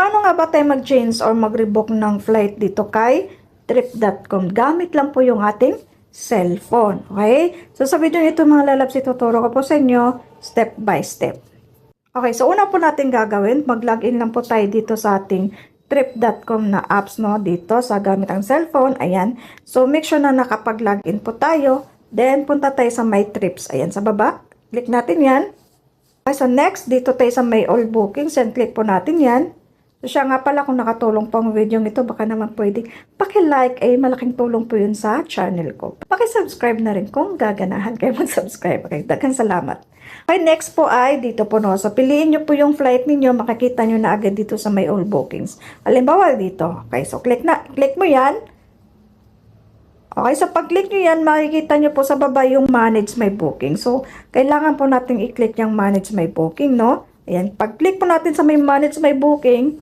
paano nga ba tayo mag-change or mag-rebook ng flight dito kay trip.com? Gamit lang po yung ating cellphone. Okay? So sa video ito mga lalabs, ituturo ko po sa inyo step by step. Okay, so una po natin gagawin, mag-login lang po tayo dito sa ating trip.com na apps, no, dito sa gamit ang cellphone. Ayan. So make sure na nakapag-login po tayo. Then punta tayo sa My Trips. Ayan, sa baba. Click natin yan. Okay, so next, dito tayo sa My All Bookings and click po natin yan. So siya nga pala, kung nakatulong po ang video ito, baka naman pwede paki-like, malaking tulong po yun sa channel ko. Paki-subscribe na rin kung gaganahan kayo mag-subscribe. Okay, daghang salamat. Okay, next po ay dito po, no. So piliin nyo po yung flight ninyo, makikita nyo na agad dito sa My All Bookings. Halimbawa dito. Okay, so click mo yan. Okay, so pag-click nyo yan, makikita nyo po sa baba yung Manage My Booking. So, kailangan po natin i-click yung Manage My Booking, no? Ayan, pag-click po natin sa may Manage My Booking,